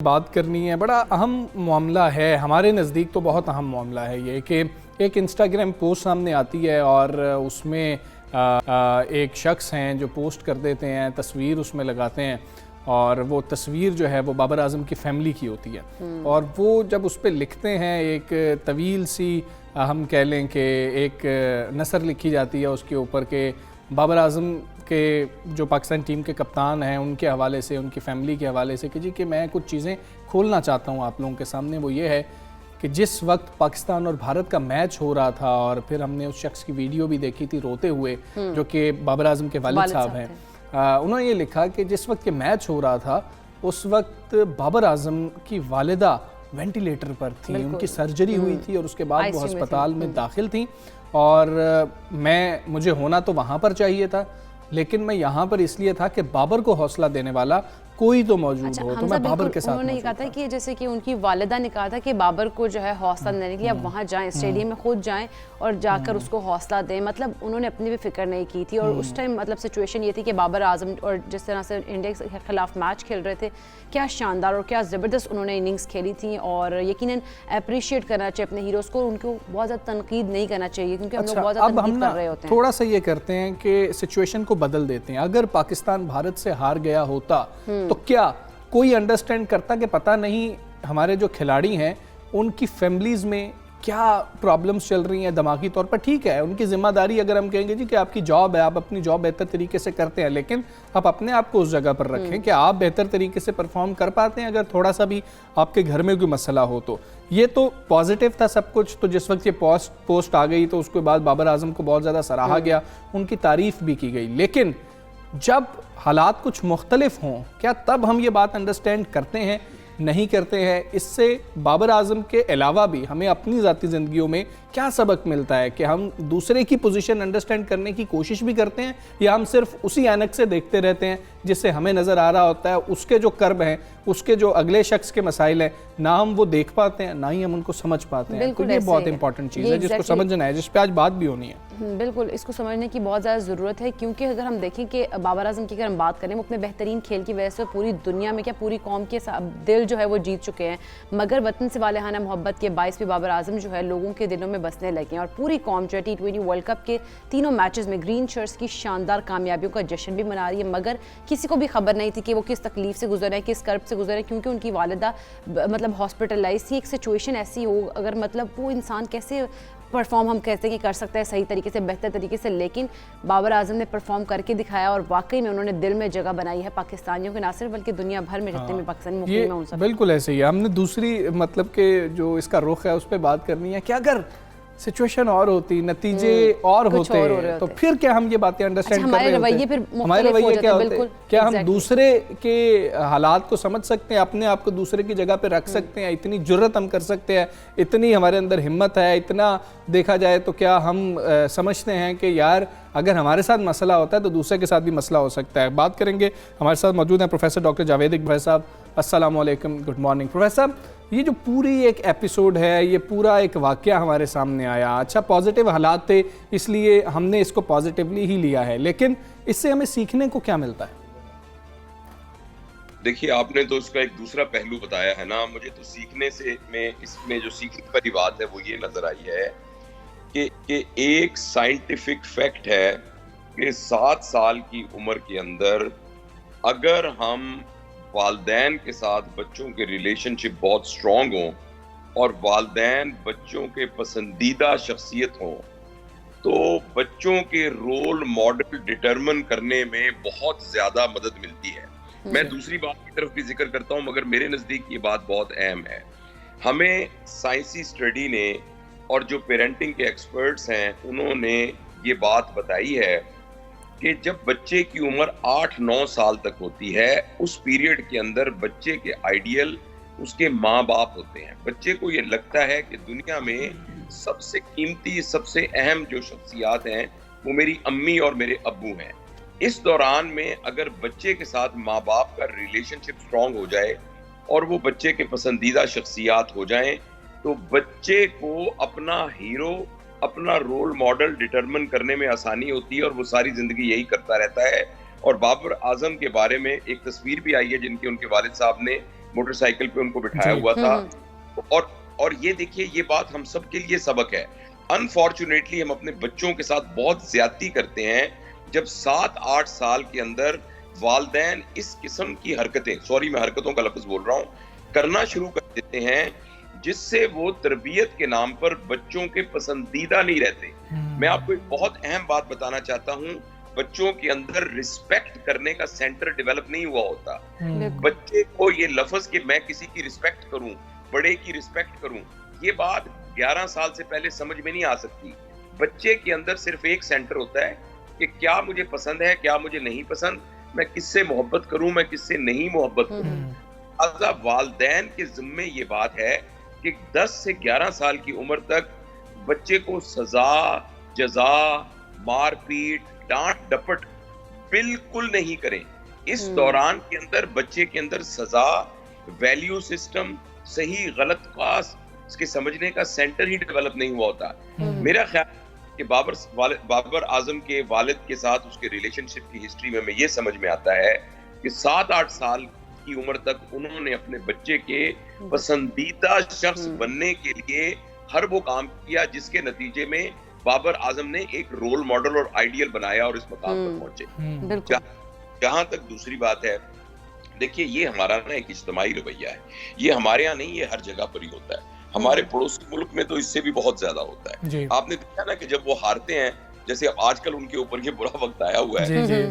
बात करनी है। बड़ा अहम मामला है, हमारे नज़दीक तो बहुत अहम मामला है ये कि एक इंस्टाग्राम पोस्ट सामने आती है और उसमें एक शख्स हैं जो पोस्ट कर देते हैं, तस्वीर उसमें लगाते हैं और वो तस्वीर जो है वो बाबर आज़म की फ़ैमिली की होती है और वो जब उस पर लिखते हैं एक तवील सी हम कह लें कि एक नसर लिखी जाती है उसके ऊपर के बाबर आज़म के जो पाकिस्तान टीम के कप्तान हैं उनके हवाले से, उनकी फ़ैमिली के हवाले से कि जी कि मैं कुछ चीज़ें खोलना चाहता हूँ आप लोगों के सामने। वो ये है कि जिस वक्त पाकिस्तान और भारत का मैच हो रहा था और फिर हमने उस शख्स की वीडियो भी देखी थी रोते हुए जो कि बाबर आज़म के वालिद साहब हैं, उन्होंने ये लिखा कि जिस वक्त ये मैच हो रहा था उस वक्त बाबर आज़म की वालिदा वेंटिलेटर पर थी, उनकी सर्जरी हुई थी और उसके बाद वो अस्पताल में दाखिल थी और मुझे होना तो वहाँ पर चाहिए था लेकिन मैं यहाँ पर इसलिए था कि बाबर को हौसला देने वाला कोई तो मौजूद हो, तो मैं बाबर के साथ। उन्होंने कहा था कि जैसे कि उनकी वालिदा ने कहा था कि बाबर को जो है हौसला देने के लिए आप वहाँ जाएं, स्टेडियम में खुद जाएं और जाकर उसको हौसला दें। मतलब उन्होंने अपनी भी फिक्र नहीं की थी और उस टाइम मतलब सिचुएशन ये थी कि बाबर आजम और जिस तरह से इंडिया के खिलाफ मैच खेल रहे थे, क्या शानदार और क्या ज़बरदस्त उन्होंने इनिंग्स खेली थी और यकीनन अप्रिशिएट करना चाहिए अपने हीरोज़ को, उनको बहुत ज़्यादा तनकीद नहीं करना चाहिए क्योंकि हम लोग बहुत ज़्यादा तनकीद कर रहे होते हैं। थोड़ा सा ये करते हैं कि सिचुएशन को बदल देते हैं। अगर पाकिस्तान भारत से हार गया होता तो क्या कोई अंडरस्टैंड करता कि पता नहीं हमारे जो खिलाड़ी हैं उनकी फैमिलीज़ में क्या प्रॉब्लम्स चल रही हैं दिमागी तौर पर। ठीक है, उनकी जिम्मेदारी अगर हम कहेंगे जी कि आपकी जॉब है, आप अपनी जॉब बेहतर तरीके से करते हैं, लेकिन आप अपने आप को उस जगह पर रखें कि आप बेहतर तरीके से परफॉर्म कर पाते हैं अगर थोड़ा सा भी आपके घर में कोई मसला हो तो। ये तो पॉजिटिव था सब कुछ। तो जिस वक्त ये पोस्ट आ गई तो उसके बाद बाबर आजम को बहुत ज़्यादा सराहा गया, उनकी तारीफ भी की गई, लेकिन जब हालात कुछ मुख्तलिफ हों क्या तब हम ये बात अंडरस्टैंड करते हैं? नहीं करते हैं। इससे बाबर आज़म के अलावा भी हमें अपनी ज़ाती ज़िंदगियों में क्या सबक मिलता है कि हम दूसरे की पोजीशन अंडरस्टैंड करने की कोशिश भी करते हैं या हम सिर्फ उसी ऐनक से देखते रहते हैं जिससे हमें नज़र आ रहा होता है उसके जो कर्ब हैं, उसके जो अगले शख्स के मसाइल हैं, ना हम वो देख पाते हैं ना ही हम उनको समझ पाते हैं। तो ये बहुत इंपॉर्टेंट चीज़ है जिसको समझना है, जिस पर आज बात भी होनी है। बिल्कुल, इसको समझने की बहुत ज़्यादा ज़रूरत है क्योंकि अगर हम देखें कि बाबर आज़म की अगर हम बात करें वो अपने बेहतरीन खेल की वजह से पूरी दुनिया में क्या पूरी कौम के दिल जो है वो जीत चुके हैं, मगर वतन से वालेहाना मोहब्बत के बाइस भी बाबर आज़म जो है लोगों के दिलों में बसने लगे हैं और पूरी कौम जो है T20 वर्ल्ड कप के तीनों मैचेस में ग्रीन शर्ट्स की शानदार कामयाबियों का जश्न भी मना रही है। मगर किसी को भी खबर नहीं थी कि वो किस तकलीफ से गुजर रहे हैं, किस कर्ब से गुजर रहे हैं क्योंकि उनकी वालिदा मतलब हॉस्पिटलाइज थी। एक सिचुएशन ऐसी हो अगर मतलब वो इंसान कैसे परफॉर्म हम कहते हैं कि कर सकता है सही तरीके से, बेहतर तरीके से, लेकिन बाबर आज़म ने परफॉर्म करके दिखाया और वाकई में उन्होंने दिल में जगह बनाई है पाकिस्तानियों के, ना सिर्फ बल्कि दुनिया भर में जितने भी पाकिस्तानी मुकीम हैं उन सब। बिल्कुल ऐसे ही है। हमने दूसरी मतलब के जो इसका रुख है उस पर बात करनी है कि अगर सिचुएशन और होती, नतीजे और होते तो फिर क्या हम ये बातें अंडरस्टैंड कर रहे होते? हमारे रवैये क्या होते? क्या हम दूसरे के हालात को समझ सकते हैं, अपने आप को दूसरे की जगह पे रख सकते हैं? इतनी जुर्रत हम कर सकते हैं, इतनी हमारे अंदर हिम्मत है? इतना देखा जाए तो क्या हम समझते हैं कि यार अगर हमारे साथ मसला होता है तो दूसरे के साथ भी मसला हो सकता है? बात करेंगे, हमारे साथ मौजूद हैं प्रोफेसर डॉक्टर जावेद इकबाल साहब। अस्सलाम वालेकुम, गुड मॉर्निंग प्रोफेसर साहब। ये जो पूरी एक एपिसोड है, ये पूरा एक वाक़या हमारे सामने आया, अच्छा पॉजिटिव हालात थे इसलिए हमने इसको पॉजिटिवली ही लिया है, लेकिन इससे हमें सीखने को क्या मिलता है? देखिए, आपने तो इसका एक दूसरा पहलू बताया है ना। मुझे तो सीखने से इसमें जो सीखने वाली बात है वो ये नजर आई है कि एक साइंटिफिक फैक्ट है कि 7 साल की उम्र के अंदर अगर हम वालदैन के साथ बच्चों के रिलेशनशिप बहुत स्ट्रॉन्ग हों और वालदैन बच्चों के पसंदीदा शख्सियत हों तो बच्चों के रोल मॉडल डिटरमिन करने में बहुत ज्यादा मदद मिलती है। मैं दूसरी बात की तरफ भी जिक्र करता हूं मगर मेरे नजदीक ये बात बहुत अहम है। हमें साइंसी स्टडी ने और जो पेरेंटिंग के एक्सपर्ट्स हैं उन्होंने ये बात बताई है कि जब बच्चे की उम्र 8-9 साल तक होती है उस पीरियड के अंदर बच्चे के आइडियल उसके माँ बाप होते हैं। बच्चे को ये लगता है कि दुनिया में सबसे कीमती, सबसे अहम जो शख्सियात हैं वो मेरी अम्मी और मेरे अब्बू हैं। इस दौरान में अगर बच्चे के साथ माँ बाप का रिलेशनशिप स्ट्रांग हो जाए और वो बच्चे के पसंदीदा शख्सियात हो जाएं तो बच्चे को अपना हीरो, अपना रोल मॉडल डिटरमिन करने में आसानी होती है और वो सारी जिंदगी यही करता रहता है। और बाबर आजम के बारे में एक तस्वीर भी आई है जिनकी उनके वालिद साहब ने मोटरसाइकिल पे उनको बिठाया हुआ था। और ये देखिए, ये बात हम सब के लिए सबक है। अनफॉर्चुनेटली हम अपने बच्चों के साथ बहुत ज्यादती करते हैं जब 7-8 साल के अंदर वालिदैन इस किस्म की हरकतें, सॉरी मैं हरकतों का लफ्ज बोल रहा हूँ, करना शुरू कर देते हैं, जिससे वो तरबियत के नाम पर बच्चों के पसंदीदा नहीं रहते। मैं आपको एक बहुत अहम बात बताना चाहता हूँ, बच्चों के अंदर रिस्पेक्ट करने का सेंटर डेवलप नहीं हुआ होता। बच्चे को ये लफ्ज कि मैं किसी की रिस्पेक्ट करूं, बड़े की रिस्पेक्ट करूं, ये बात 11 साल से पहले समझ में नहीं आ सकती। बच्चे के अंदर सिर्फ एक सेंटर होता है कि क्या मुझे पसंद है, क्या मुझे नहीं पसंद, मैं किससे मोहब्बत करूं, मैं किससे नहीं मोहब्बत करूं। लिहाजा वालिदैन के जिम्मे ये बात है कि 10 से 11 साल की उम्र तक बच्चे को सजा, जजा, मारपीट, डांट डपट बिल्कुल नहीं करें। इस दौरान के अंदर बच्चे के अंदर सजा, वैल्यू सिस्टम, सही गलत का इसके समझने का सेंटर ही डेवलप नहीं हुआ होता। मेरा ख्याल कि बाबर आजम के वालिद के साथ उसके रिलेशनशिप की हिस्ट्री में ये समझ में आता है कि 7-8 साल की उम्र तक उन्होंने अपने बच्चे के पसंदीदा शख्स बनने के लिए हर वो काम किया जिसके नतीजे में बाबर आजम ने एक रोल मॉडल और आइडियल बनाया और इस मकाम पर पहुंचे। जहां तक दूसरी बात है, देखिए ये हमारा ना एक इज्तिमाई रवैया है, ये हमारे यहाँ नहीं, ये हर जगह पर ही होता है। हमारे पड़ोसी मुल्क में तो इससे भी बहुत ज्यादा होता है। आपने देखा ना कि जब वो हारते हैं, जैसे अब आजकल उनके ऊपर ये बुरा वक्त आया हुआ है,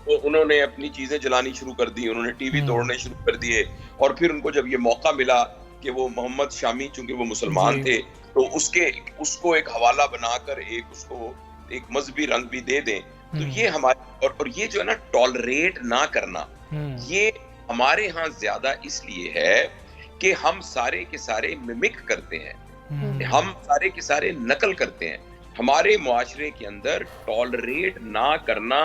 तो उन्होंने अपनी चीजें जलानी शुरू कर दी, उन्होंने टीवी तोड़ने शुरू कर दिए, और फिर उनको जब ये मौका मिला कि वो मोहम्मद शामी, चूंकि वो मुसलमान थे, तो उसको एक हवाला बनाकर उसको एक मजहबी रंग भी दे दें, तो ये हमारे और ये जो है ना टॉलरेट ना करना, ये हमारे यहाँ ज्यादा इसलिए है कि हम सारे के सारे मिमिक करते हैं, हम सारे के सारे नकल करते हैं। हमारे मुआशरे के अंदर टॉलरेट ना करना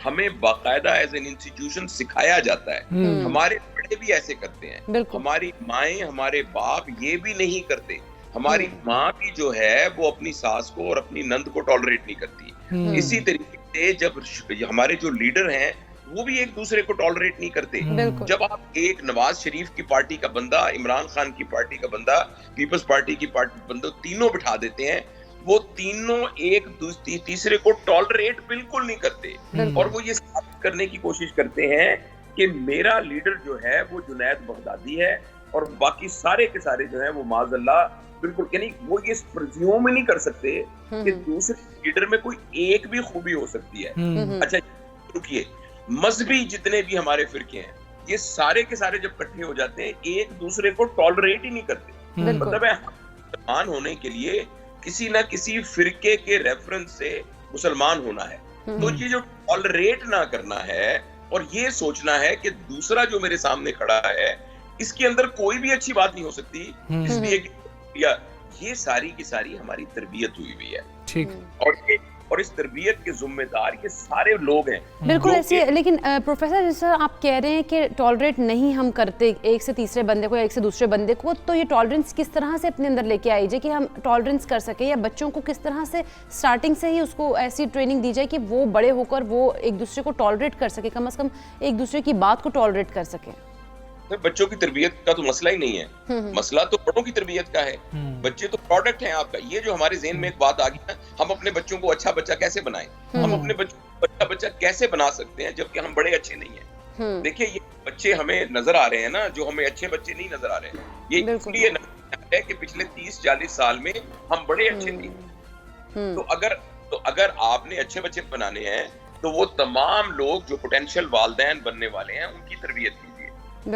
हमें बाकायदा एज एन इंस्टीट्यूशन सिखाया जाता है। हमारे बड़े भी ऐसे करते हैं, हमारी माएं, हमारे बाप ये भी नहीं करते। हमारी माँ भी जो है वो अपनी सास को और अपनी नंद को टॉलरेट नहीं करती। इसी तरीके से जब हमारे जो लीडर हैं वो भी एक दूसरे को टॉलरेट नहीं करते। जब आप एक नवाज शरीफ की पार्टी का बंदा, इमरान खान की पार्टी का बंदा, पीपल्स पार्टी की पार्टी बंदा, तीनों बिठा देते हैं, वो तीनों एक तीसरे को टॉलरेट बिल्कुल नहीं करते, और वो ये साबित करने की कोशिश करते हैं कि मेरा लीडर जो है वो जुनैद बगदादी है और बाकी सारे के सारे जो है वो माज़अल्लाह बिल्कुल, यानी वो ये प्रिज्यूम ही नहीं कर सकते कि दूसरे लीडर में कोई एक भी खूबी हो सकती है। अच्छा रुकिए, मजहबी जितने भी हमारे फिरके हैं, ये सारे के सारे जब इकट्ठे हो जाते हैं एक दूसरे को टॉलरेट ही नहीं करते। मतलब है मुसलमान होने के लिए किसी ना किसी फिरके के रेफरेंस से मुसलमान होना है, तो ये जो टॉलरेट ना करना है और ये सोचना है कि दूसरा जो मेरे सामने खड़ा है इसके अंदर कोई भी अच्छी बात नहीं हो सकती, इसलिए ये सारी की सारी हमारी तरबियत हुई हुई है। ठीक। और इस तरबियत के जिम्मेदार ये सारे लोग हैं। बिल्कुल ऐसे, लेकिन प्रोफेसर जैसा आप कह रहे हैं कि टॉलरेट नहीं हम करते एक से तीसरे बंदे को, एक से दूसरे बंदे को, तो ये टॉलरेंस किस तरह से अपने अंदर लेके आई जाए कि हम टॉलरेंस कर सके, या बच्चों को किस तरह से स्टार्टिंग से ही उसको ऐसी ट्रेनिंग दी जाए कि वो बड़े होकर वो एक दूसरे को टॉलरेट कर सके, कम से कम एक दूसरे की बात को टॉलरेट कर सके। बच्चों की तरबियत का तो मसला ही नहीं है, मसला तो बड़ों की तरबियत का है। बच्चे तो प्रोडक्ट हैं आपका। ये जो हमारे ज़हन में एक बात आ गई ना, हम अपने बच्चों को अच्छा बच्चा कैसे बनाएं, हम अपने बच्चों को अच्छा बच्चा कैसे बना सकते हैं जबकि हम बड़े अच्छे नहीं हैं। देखिए ये बच्चे हमें नजर आ रहे हैं ना, जो हमें अच्छे बच्चे नहीं नजर आ रहे हैं, ये इसलिए नजर है कि पिछले 30-40 साल में हम बड़े अच्छे नहीं। तो अगर आपने अच्छे बच्चे बनाने हैं तो वो तमाम लोग जो पोटेंशियल वालिदैन बनने वाले हैं उनकी तरबियत कीजिए,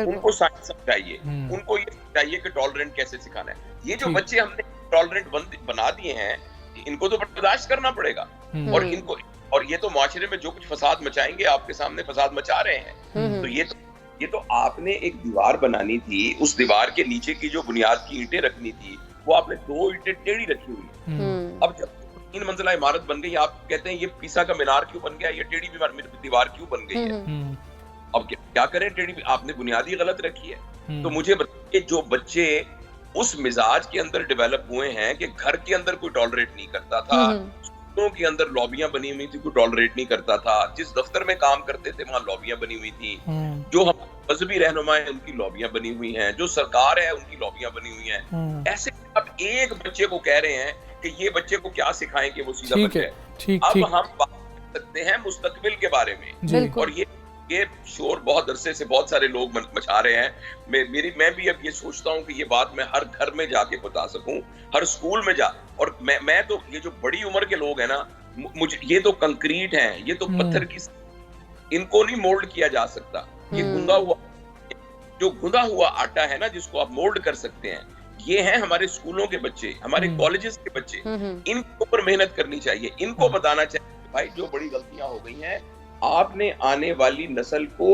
उनको साइंस समझाइए, उनको ये समझाइए कि टॉलरेंट कैसे सिखाना है। ये जो बच्चे हमने टॉलरेंट बना दिए हैं, इनको तो बर्दाश्त करना पड़ेगा, और ये तो माशरे में जो कुछ फसाद मचाएंगे, आपके सामने फसाद मचा रहे हैं। तो ये तो आपने एक दीवार बनानी थी, उस दीवार के नीचे की जो बुनियाद की ईंटें रखनी थी वो आपने 2 ईंटें टेढ़ी रखी हुई है। अब जब 3 मंजिला इमारत बन गई, आप कहते हैं ये पीसा का मीनार क्यों बन गया, ये टेढ़ी दीवार क्यों बन गई है। अब क्या करें, टेढ़ी आपने बुनियादी गलत रखी है। तो मुझे बताइए, जो बच्चे उस मिजाज के अंदर डेवलप हुए हैं कि घर के अंदर कोई टॉलरेट नहीं करता था, स्कूलों के अंदर लॉबियां बनी हुई थी, कोई टॉलरेट नहीं करता था, जिस दफ्तर में काम करते थे वहां लॉबियां बनी हुई थी, जो हम मजहबी रहनुमा है उनकी लॉबियां बनी हुई हैं, जो सरकार है उनकी लॉबियां बनी हुई हैं। ऐसे आप एक बच्चे को कह रहे हैं कि ये बच्चे को क्या सिखाएं कि वो सीधा बन जाए। अब हम बात कर सकते हैं मुस्तकबिल के बारे में, और ये शोर बहुत अरसे से बहुत सारे लोग मचा रहे हैं। मैं भी अब ये सोचता हूँ कि ये बात मैं हर घर में जाके बता सकूं, हर स्कूल में जा। और मैं तो ये जो बड़ी उम्र के लोग हैं ना, मुझे ये तो कंक्रीट हैं, ये तो पत्थर की, इनको नहीं मोल्ड किया जा सकता। ये गुंदा हुआ आटा है ना, जिसको आप मोल्ड कर सकते हैं। ये हैं हमारे स्कूलों के बच्चे, हमारे कॉलेजेस के बच्चे। इनके ऊपर मेहनत करनी चाहिए, इनको बताना चाहिए भाई जो बड़ी गलतियां हो गई हैं, आपने आने वाली नस्ल को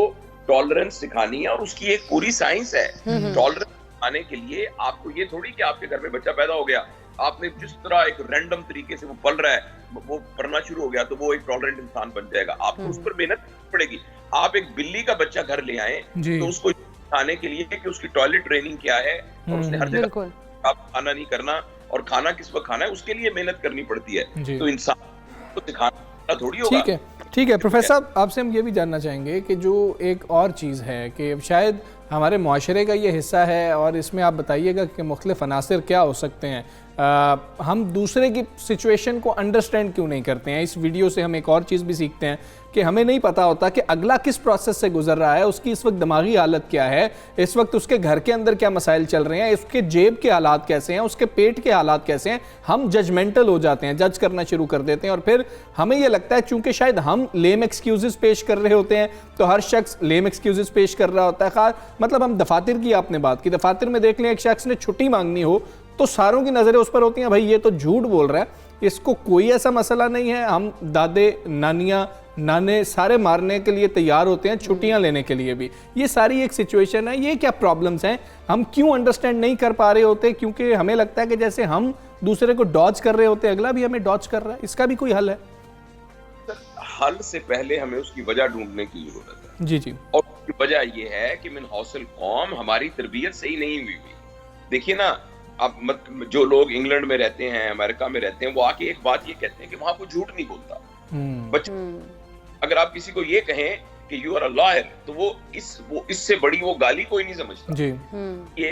टॉलरेंस सिखानी है, और उसकी एक पूरी साइंस है। टॉलरेंस सिखाने के लिए आपको ये थोड़ी कि आपके घर में बच्चा पैदा हो गया, आपने जिस तरह एक रैंडम तरीके से वो पल रहा है, वो पढ़ना शुरू हो गया तो वो एक टॉलरेंट इंसान बन जाएगा। आपको उस पर मेहनत पड़ेगी। आप एक बिल्ली का बच्चा घर ले आए तो उसको खाने के लिए कि उसकी टॉयलेट ट्रेनिंग क्या है, और उसने हर जगह आप खाना नहीं करना, और खाना किस वक्त खाना है उसके लिए मेहनत करनी पड़ती है। तो इंसान को सिखाना थोड़ी होगा। ठीक है प्रोफेसर साहब, आपसे हम ये भी जानना चाहेंगे कि जो एक और चीज़ है कि शायद हमारे मुआशरे का ये हिस्सा है, और इसमें आप बताइएगा कि मुख्तलिफ अनासर क्या हो सकते हैं। हम दूसरे की सिचुएशन को अंडरस्टैंड क्यों नहीं करते हैं। इस वीडियो से हम एक और चीज़ भी सीखते हैं कि हमें नहीं पता होता कि अगला किस प्रोसेस से गुजर रहा है, उसकी इस वक्त दिमागी हालत क्या है, इस वक्त उसके घर के अंदर क्या मसाइल चल रहे हैं, उसके जेब के हालात कैसे हैं, उसके पेट के हालात कैसे हैं। हम जजमेंटल हो जाते हैं, जज करना शुरू कर देते हैं, और फिर हमें यह लगता है चूंकि शायद हम लेम एक्सक्यूजेस पेश कर रहे होते हैं, तो हर शख्स लेम एक्सक्यूजेस पेश कर रहा होता है। खास मतलब हम दफातर की आपने बात की, दफातर में देख लें एक शख्स ने छुट्टी मांगनी हो तो सारों की नज़रें उस पर होती हैं, भाई ये तो झूठ बोल रहा है, इसको कोई ऐसा मसला नहीं है। हम दादे नानियाँ नाने सारे मारने के लिए तैयार होते हैं, छुट्टियां लेने के लिए भी। ये सारी एक सिचुएशन है। ये क्या प्रॉब्लम्स हैं, हम क्यों अंडरस्टैंड नहीं कर पा रहे होते? क्योंकि हमें लगता है कि जैसे हम दूसरे को डॉज कर रहे होते, अगला भी हमें डॉज कर रहा है। इसका भी कोई हल है? हल से पहले हमें उसकी वजह ढूंढने की जरूरत है। जी। और उसकी वजह ये है कि मिन हौसल कौम हमारी तरबियत सही नहीं हुई। देखिए ना, अब जो लोग इंग्लैंड में रहते हैं, अमेरिका में रहते हैं, वो आके एक बात ये कहते हैं कि वहां कोई झूठ नहीं बोलता। बच्चे अगर आप किसी को ये कहें कि यू आर अ लॉयर, तो वो इससे बड़ी वो गाली कोई नहीं समझता जी। ये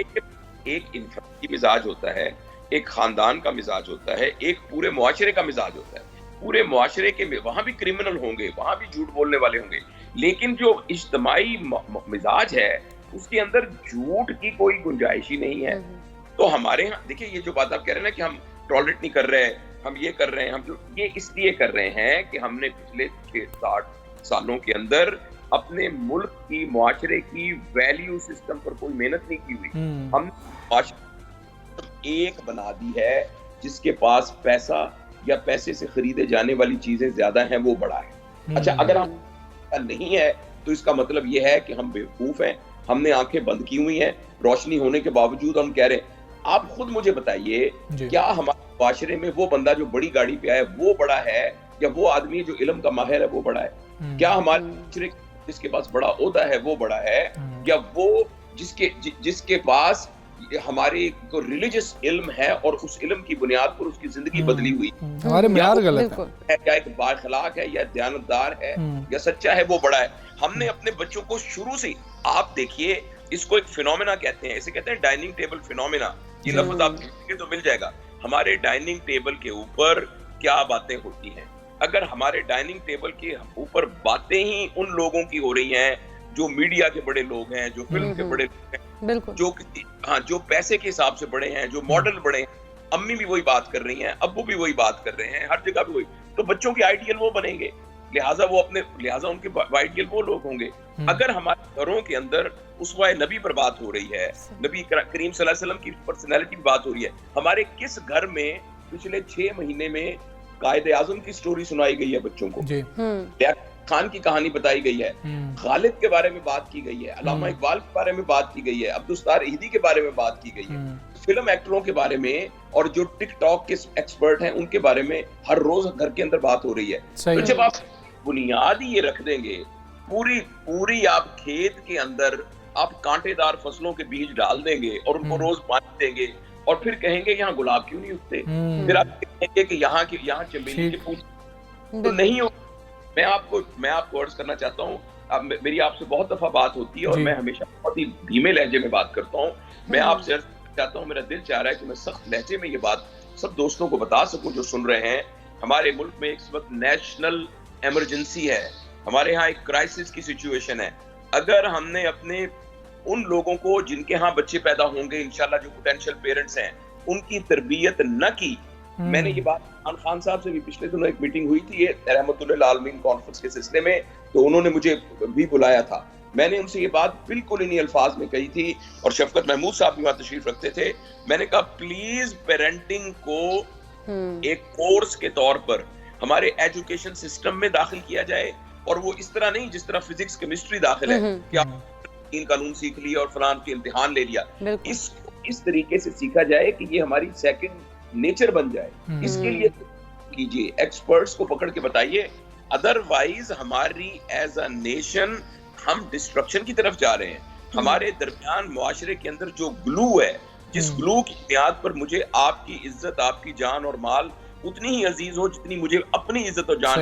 एक इंसान की मिजाज होता है, एक खानदान का मिजाज होता है, एक पूरे मुआशरे का मिजाज होता है। पूरे मुआशरे के वहां भी क्रिमिनल होंगे, वहां भी झूठ बोलने वाले होंगे, लेकिन जो इज्तिमाई मिजाज है उसके अंदर झूठ की कोई गुंजाइश ही नहीं है। तो हमारे यहाँ देखिए, ये जो बात आप कह रहे हैं ना कि हम टॉलरेट नहीं कर रहे हैं, हम ये कर रहे हैं, हम जो ये इसलिए कर रहे हैं कि हमने पिछले 60 सालों के अंदर अपने मुल्क की, मुआशरे की वैल्यू सिस्टम पर कोई मेहनत नहीं की हुई। हम एक बना दी है, जिसके पास पैसा या पैसे से खरीदे जाने वाली चीजें ज्यादा हैं, वो बड़ा है। अच्छा, अगर हम नहीं है तो इसका मतलब ये है कि हम बेवकूफ हैं, हमने आंखें बंद की हुई हैं, रोशनी होने के बावजूद हम कह रहे हैं। आप खुद मुझे बताइए, क्या हमारे मुआशरे में वो बंदा जो बड़ी गाड़ी पे आया वो बड़ा है, या वो आदमी जो इल्म का माहिर है वो बड़ा है? क्या हमारे मुआशरे जिसके पास बड़ा ओहदा है वो बड़ा है, या वो जिसके पास हमारे को रिलीजियस इल्म है और उस इल्म की बुनियाद पर उसकी जिंदगी बदली हुई? हमारे मेयार गलत है। क्या एक बाखलाक है, या दयानतदार है, या सच्चा है, वो बड़ा है। हमने अपने बच्चों को शुरू से, आप देखिए, इसको एक फिनोमेना कहते हैं, इसे कहते हैं डाइनिंग टेबल फिनोमेना। ये लफ्ज आप देखेंगे तो मिल जाएगा। हमारे डाइनिंग टेबल के ऊपर क्या बातें होती हैं? अगर हमारे डाइनिंग टेबल के ऊपर बातें ही उन लोगों की हो रही हैं जो मीडिया के बड़े लोग हैं, जो फिल्म के बड़े लोग हैं, जो पैसे के हिसाब से बड़े हैं, जो मॉडल बड़े हैं, अम्मी भी वही बात कर रही हैं, अब्बू भी वही बात कर रहे हैं, हर जगह भी वही, तो बच्चों के आइडियल वो बनेंगे, लिहाजा उनके आइडियल वो लोग होंगे। अगर हमारे घरों के अंदर उसवाए नबी पर बात हो रही है, नबी करीम सल्लल्लाहु अलैहि वसल्लम की पर्सनैलिटी की बात हो रही है, हमारे किस घर में पिछले 6 महीने में कायदे आजम की स्टोरी सुनाई गई है बच्चों को, खान की कहानी बताई गई है, खालिद के बारे में बात की गई है, अल्लामा इकबाल के बारे में बात की गई है, अब्दुस्तार ईदी के बारे में बात की गई है, फिल्म एक्टरों के बारे में, और जो टिकटॉक के एक्सपर्ट हैं उनके बारे में हर रोज घर के अंदर बात हो रही है। तो जब आप बुनियाद ही ये रख देंगे, पूरी आप खेत के अंदर आप कांटेदार फसलों के बीज डाल देंगे और उनको रोज पानी देंगे, और फिर कहेंगे यहाँ गुलाब क्यों नहीं उगते, फिर आप कहेंगे कि यहाँ चमेली के फूल तो नहीं हो। मैं आपको अर्ज करना चाहता हूँ अब मेरी आपसे बहुत दफा बात होती है और मैं हमेशा बहुत ही धीमे लहजे में बात करता हूँ। मैं आपसे अर्ज चाहता हूँ, मेरा दिल चाह रहा है कि मैं सख्त लहजे में ये बात सब दोस्तों को बता सकूं जो सुन रहे हैं। हमारे मुल्क में इस वक्त नेशनल इमरजेंसी है, हमारे यहाँ एक क्राइसिस की सिचुएशन है। अगर हमने अपने उन लोगों को जिनके यहाँ बच्चे पैदा होंगे इंशाल्लाह, जो पोटेंशियल पेरेंट्स हैं, उनकी तरबियत न की। मैंने ये बात इमरान खान साहब से भी पिछले दिनों एक मीटिंग हुई थी, ये रहमतुल्लाह आलमीन कॉन्फ्रेंस के सिलसिले में, तो उन्होंने मुझे भी बुलाया था। मैंने उनसे ये बात बिल्कुल इन्हीं अल्फाज में कही थी और शफकत महमूद साहब भी वहां तशरीफ रखते थे। मैंने कहा प्लीज पेरेंटिंग को एक कोर्स के तौर पर हमारे एजुकेशन सिस्टम में दाखिल किया जाए, और वो इस तरह नहीं जिस तरह फिजिक्स केमिस्ट्री दाखिल है कि आप तीन कानून सीख लिया और फलान के इम्तिहान ले लिया। इस तरीके से सीखा जाए कि ये हमारी सेकंड नेचर बन जाए। इसके लिए कीजिए, एक्सपर्ट्स को पकड़ के बताइए, अदरवाइज हमारी एज अ नेशन हम डिस्ट्रक्शन की तरफ जा रहे हैं। हमारे दरमियान मुआशरे के अंदर जो ग्लू है, जिस ग्लू की बुनियाद पर मुझे आपकी इज्जत, आपकी जान और माल उतनी ही अजीज हो जितनी मुझे अपनी इज्जत और जान,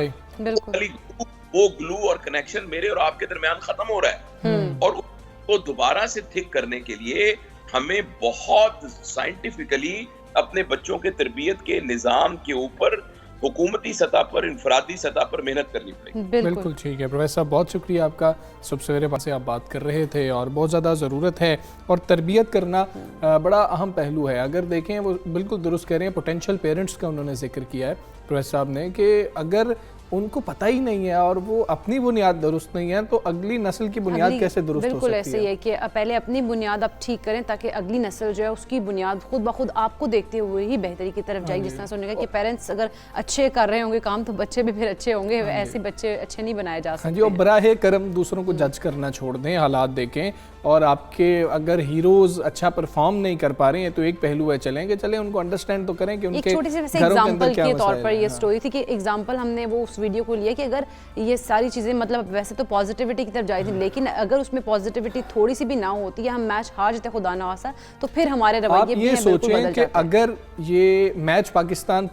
वो ग्लू और कनेक्शन मेरे और आपके दरमियान खत्म हो रहा है। और उसको दोबारा से थिक करने के लिए हमें बहुत साइंटिफिकली अपने बच्चों के तरबियत के निजाम के ऊपर हुकूमती सतह पर, इंफरादी सतह पर मेहनत करनी पड़ेगी। बिल्कुल ठीक है प्रोफेसर साहब, बहुत शुक्रिया आपका। सुबह सवेरे से आप बात कर रहे थे और बहुत ज़्यादा ज़रूरत है, और तरबियत करना बड़ा अहम पहलू है। अगर देखें, वो बिल्कुल दुरुस्त कह रहे हैं, पोटेंशियल पेरेंट्स का उन्होंने जिक्र किया है प्रोफेसर साहब ने, कि अगर उनको पता ही नहीं है और वो अपनी बुनियाद दुरुस्त नहीं है तो अगली नस्ल की बुनियाद कैसे दुरुस्त हो सकती है? बिल्कुल ऐसे ही है कि पहले अपनी बुनियाद आप ठीक करें ताकि अगली नस्ल जो है उसकी बुनियाद खुद ब खुद आपको देखते हुए ही बेहतरी की तरफ जाएगी। जिस तरह से उन्होंने कहा कि पेरेंट्स अगर अच्छे कर रहे होंगे काम तो बच्चे भी फिर अच्छे होंगे, ऐसे बच्चे अच्छे नहीं बनाए जा सकते। हाँ जी, और बराहे करम दूसरों को जज करना छोड़ दें, हालात देखें, और आपके अगर हीरोज अच्छा परफॉर्म नहीं कर पा रहे हैं तो एक पहलू है, चलें उनको अंडरस्टैंड तो करें कि उनके एक छोटी सी वैसे एग्जांपल के तौर पर ये स्टोरी थी कि एग्जांपल हमने वो उस वीडियो को लिया कि अगर ये सारी चीजें मतलब वैसे तो पॉजिटिविटी की तरफ जा रही थी, लेकिन अगर उसमें पॉजिटिविटी थोड़ी सी भी ना होती या हम मैच हार जाते खुदा ना खासा, तो फिर हमारे रवैये भी सोचें कि अगर ये मैच पाकिस्तान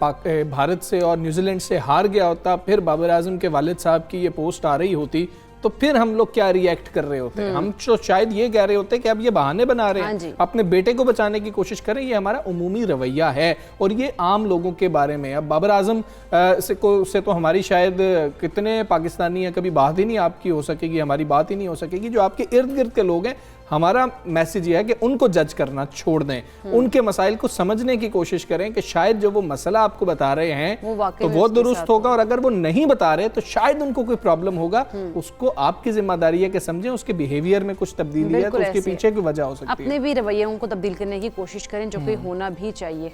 भारत से और न्यूजीलैंड से हार गया होता, फिर बाबर आजम के वालिद साहब की ये पोस्ट आ रही होती, तो फिर हम लोग क्या रिएक्ट कर रहे होते? हम तो शायद ये कह रहे होते कि अब ये बहाने बना रहे हैं, अपने बेटे को बचाने की कोशिश करें। ये हमारा उमूमी रवैया है और ये आम लोगों के बारे में। अब बाबर आजम से तो हमारी शायद कितने पाकिस्तानी हैं, कभी बात ही नहीं आपकी हो सकेगी, हमारी बात ही नहीं हो सकेगी। जो आपके इर्द गिर्द के लोग हैं, हमारा मैसेज ये है कि उनको जज करना छोड़ दें, उनके मसाइल को समझने की कोशिश करें कि शायद जो वो मसला आपको बता रहे हैं तो वो दुरुस्त होगा, और अगर वो नहीं बता रहे तो शायद उनको कोई प्रॉब्लम होगा। उसको आपकी जिम्मेदारी है कि समझें, उसके बिहेवियर में कुछ तब्दीली है तो उसके पीछे की वजह हो सकती है। अपने भी रवैयों को तब्दील करने की कोशिश करें, जो कि होना भी चाहिए।